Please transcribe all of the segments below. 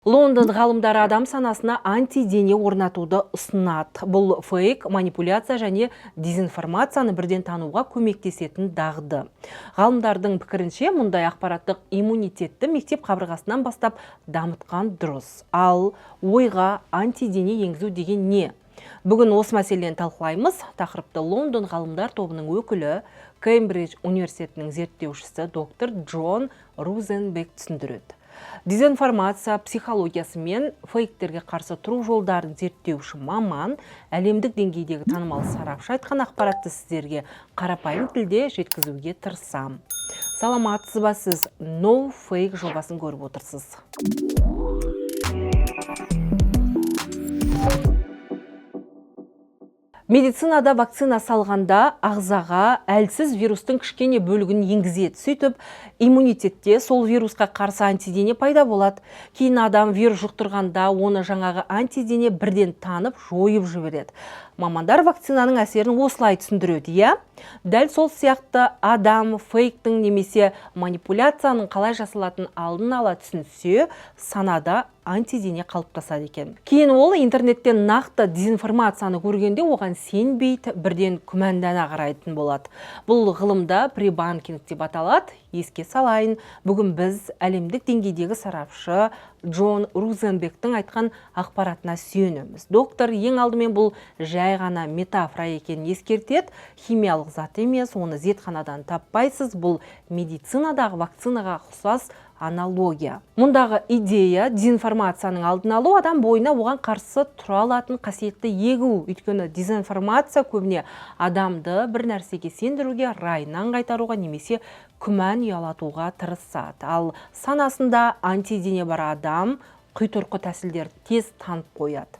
Лондон ғалымдары адам санасына антидене орнатуды ұсынады. Бұл фейк, манипуляция және дезинформацияны бірден тануға көмектесетін дағды. Ғалымдардың пікірінше, мұндай ақпараттық иммунитетті мектеп қабырғасынан бастап дамытқан дұрыс. Ал ойға антидене енгізу деген не? Бүгін осы мәселені талқылаймыз. Тақырыпты Лондон ғалымдар тобының өкілі, Кембридж университетінің зерттеушісі доктор Джон Розенбек түсіндіреді. Дезинформация психологиясы мен фейктерге қарсы тұру жолдарын зерттеуші маман, әлемдік деңгейдегі танымал сарапшы айтқан ақпаратты сіздерге қарапайым тілде жеткізуге тырысам. Саламатсыз ба, сіз No Fake жобасын көріп отырсыз. Медицинада вакцина салғанда ағзаға әлсіз вирустың кішкене бөлігін енгізеді. Сөйтіп, иммунитетте сол вирусқа қарсы антидене пайда болады. Кейін адам вирус жұқтырғанда оны жаңағы антидене бірден танып, жойып жібереді. Мамандар вакцинаның әсерін осылай түсіндіреді, иә? Дәл сол сияқты адам фейктің немесе манипуляцияның қалай жасалатын алдын ала түсінсе, санада антидене қалыптасады екен. Кейін ол интернеттен нақты дезинформацияны көргенде оған сенбейді, бірден күмәндана қарайтын болады. Бұл ғылымда пребанкинг деп аталады. Еске салайын, бүгін біз әлемдік деңгейдегі сарапшы Джон Розенбектің айтқан ақпаратына сүйенеміз. Доктор ең алдымен бұл жай ғана метафора екенін ескертеді. Химиялық зат емес, оны зертханадан таппайсыз. Бұл медицинадағы вакцинаға ұқсас аналогия. Мұндағы идея дезинформацияның алдын алу, адам бойына оған қарсы тұра алатын қасиетті егу. Өйткені дезинформация көбіне адамды бір нәрсеге сендіруге, райынан қайтаруға немесе күмән ұялатуға тырысады. Ал санасында антидене бар адам құйтырқы тәсілдерді тез танып қояды.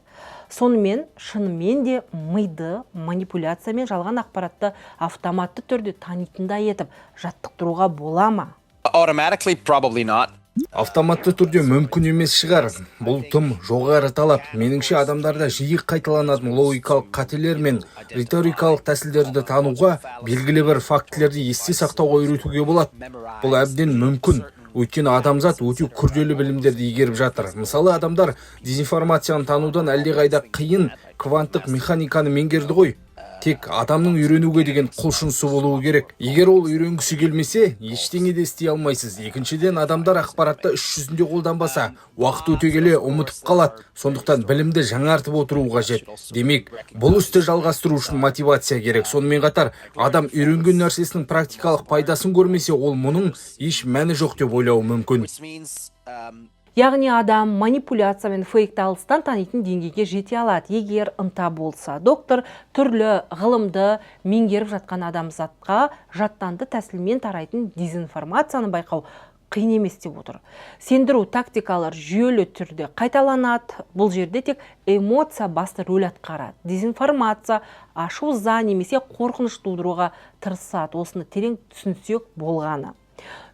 Сонымен шынымен де миды манипуляция мен жалған ақпаратты автоматты түрде танитындай етіп жаттықтыруға бола ма? Automatically, probably not. Автоматты түрде мүмкін емес шығар. Бұл тым жоғары талап. Меніңше адамдарда жиі қайталанатын логикалық қателер мен риторикалық тәсілдерді тануға, белгілі бір фактілерді есте сақтауға үйретуге болады. Бұл әбден мүмкін. Өйткені адамзат өте күрделі білімдерді игеріп жатыр. Мысалы, адамдар дезинформацияны танудан әлдеқайда қиын кванттық механиканы меңгерді ғой. Тек адамның үйренуге деген құлшынысы болуы керек. Егер ол үйренгісі келмесе, ештеңе де істей алмайсыз. Екіншіден, адамдар ақпаратты іс жүзінде қолданбаса, уақыт өте келе ұмытып қалады. Сондықтан білімді жаңартып отыру қажет. Демек, бұл істі жалғастыру үшін мотивация керек. Сонымен қатар, адам үйренген нәрсесінің практикалық пайдасын көрмесе, ол мұның еш мәні жоқ деп ойлауы мүмкін. Яғни адам манипуляция мен фейкті алыстан танитын деңгейге жете алады, егер ынта болса. Доктор түрлі ғылымды меңгеріп жатқан адамзатқа жаттанды тәсілмен тарайтын дезинформацияны байқау қиын емес деп отыр. Сендіру тактикалар жүйелі түрде қайталанады. Бұл жерде тек эмоция басты рөл атқарады. Дезинформация ашу, ыза немесе қорқыныш тудыруға тырысады. Осыны терең түсінсек болғаны.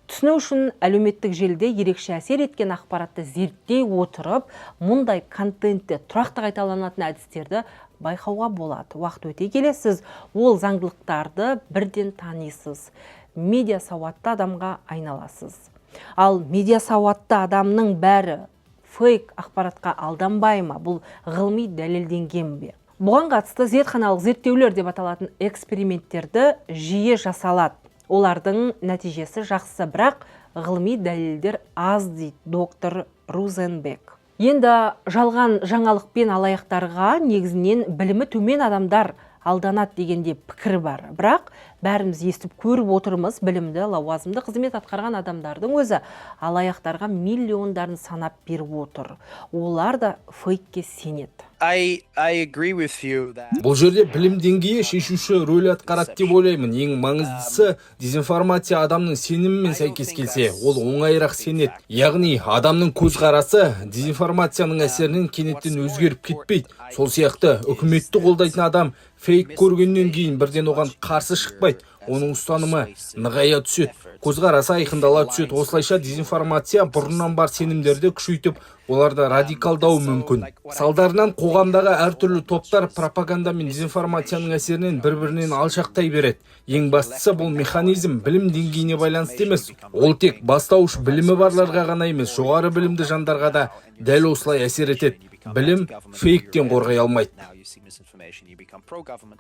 Түсіну үшін әлеуметтік желіде ерекше әсер еткен ақпаратты зерттей отырып, мұндай контентте тұрақты қайталанатын әдістерді байқауға болады. Уақыт өте келе сіз ол заңдылықтарды бірден танисыз. Медиа сауатты адамға айналасыз. Ал медиа сауатты адамның бәрі фейк ақпаратқа алданбай ма? Бұл ғылыми дәлелденген бе? Бұған қатысты зертханалық зерттеулер деп аталатын эксперименттерді жиі жасалады. Олардың нәтижесі жақсы, бірақ ғылыми дәлелдер аз дейді доктор Розенбек. Енді жалған жаңалықпен алаяқтарға негізінен білімі төмен адамдар алданады дегенде пікір бар. Бірақ бәріміз естіп көріп отырмыз, білімді, лауазымды қызмет атқарған адамдардың өзі алаяқтарға миллиондарын санап беріп отыр. Олар да фейкке сенеді. I agree with you that... Бұл жерде білім деңгейі шешуші рөл атқарады деп ойлаймын. Ең маңыздысы дезинформация адамның сенімімен сәйкес келсе, ол оңайырақ сенеді. Яғни адамның көзқарасы дезинформацияның әсерінен кенеттен өзгеріп кетпейді. Сол сияқты үкіметті қолдайтын адам фейк көргеннен кейін бірден оған қарсы шықпайды, оның ұстанымы нығая түседі, көзқарасы айқындала түседі. Осылайша дезинформация бұрыннан бар сенімдерді күшейтіп, оларды радикалдауы мүмкін. Салдарынан қоғамдағы әртүрлі топтар пропаганда мен дезинформацияның әсерінен бір-бірінен алшақтай береді. Ең бастысы, бұл механизм білім деңгейіне байланысты емес. Ол тек бастауыш білімі барларға ғана емес, жоғары білімді жандарға да дәл осылай әсер етеді. Білім фейктен қорғай алмайды.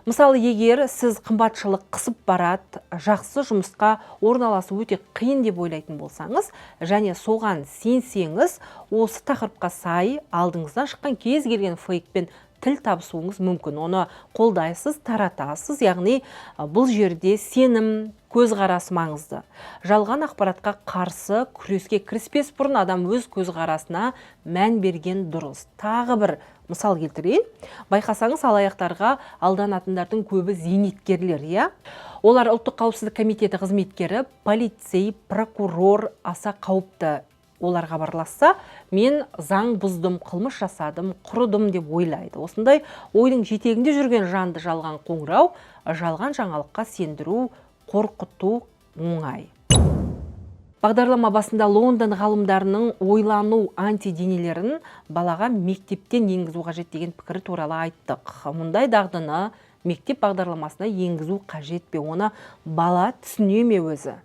Мысалы, егер сіз қымбатшылық қысып барады, жақсы жұмысқа орналасу өте қиын деп ойлайтын болсаңыз, және соған сенсеңіз, осы тақырыпқа сай алдыңыздан шыққан кез келген фейкпен тіл табысуыңыз мүмкін. Оны қолдайсыз, таратасыз, яғни бұл жерде сенім, көзқарас маңызды. Жалған ақпаратқа қарсы күреске кіріспес бұрын адам өз көзқарасына мән берген дұрыс. Тағы бір мысал келтірейін. Байқасаңыз, алаяқтарға алданатындардың көбі зейнеткерлер, иә? Олар ұлттық қауіпсіздік комитеті қызметкері, полицей, прокурор аса қауіпті. Олар хабарласса, мен заң бұздым, қылмыс жасадым, құрыдым деп ойлайды. Осындай ойдың жетегінде жүрген жанды жалған қоңырау, жалған жаңалыққа сендіру, қорқыту оңай. Бағдарлама басында Лондон ғалымдарының ойлану антиденелерін балаға мектептен енгізу қажет деген пікірі туралы айттық. Мұндай дағдыны мектеп бағдарламасына енгізу қажет пе? Оны бала түсіне ме өзі?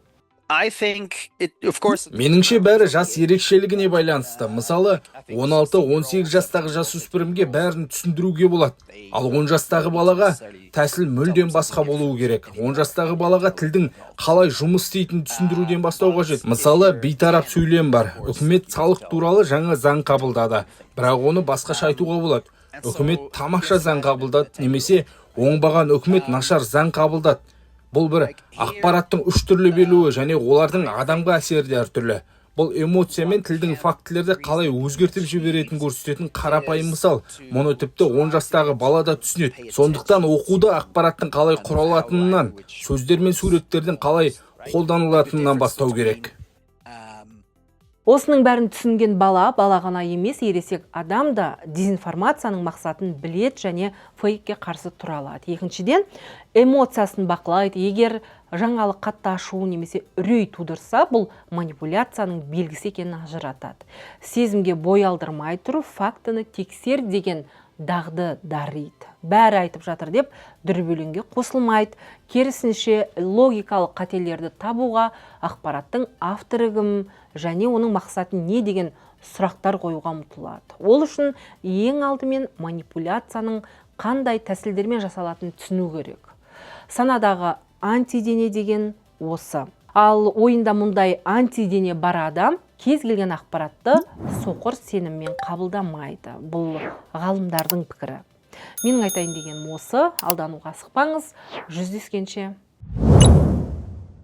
Меніңше бәрі жас ерекшелігіне байланысты. Мысалы, 16-18 жастағы жасөспірімге бәрін түсіндіруге болады. Ал 10 жастағы балаға тәсіл мүлден басқа болуы керек. 10 жастағы балаға тілдің қалай жұмыс істейтінін түсіндіруден бастау қажет. Мысалы, бейтарап сөйлем бар. Үкімет салық туралы жаңа заң қабылдады, бірақ оны басқаша айтуға болады. Үкімет тамаша заң қабылдады, немесе оңбаған үкімет нашар заң қабылдады. Бұл бір ақпараттың үш түрлі берілуі және олардың адамға әсері әртүрлі. Бұл эмоция мен тілдің фактілерді қалай өзгертіп жіберетін көрсететін қарапайым мысал. Мұны тіпті 10 жастағы бала да түсінеді. Сондықтан оқуда ақпараттың қалай құралатынынан, сөздер мен суреттердің қалай қолданылатынынан бастау керек. Осының бәрін түсінген бала ғана емес, ересек адам да дезинформацияның мақсатын білет және фейкке қарсы тұра алады. Екіншіден, эмоциясын бақылайды. Егер жаңалық қатты ашу немесе үрей тудырса, бұл манипуляцияның белгісі екенін ажыратады. Сезімге бой алдырмай тұрып, фактіні тексер деген дағды дариды. Бәрі айтып жатыр деп дүрбелеңге қосылмайды. Керісінше логикалық қателерді табуға, ақпараттың авторы кім және оның мақсаты не деген сұрақтар қоюға ұмтылады. Ол үшін ең алдымен манипуляцияның қандай тәсілдермен жасалатынын түсіну керек. Санадағы антидене деген осы. Ал ойында мұндай антидене бар адам кез келген ақпаратты соқыр сеніммен қабылдамайды. Бұл ғалымдардың пікірі. Менің айтайын деген осы. Алдануға асықпаңыз. Жүздескенше.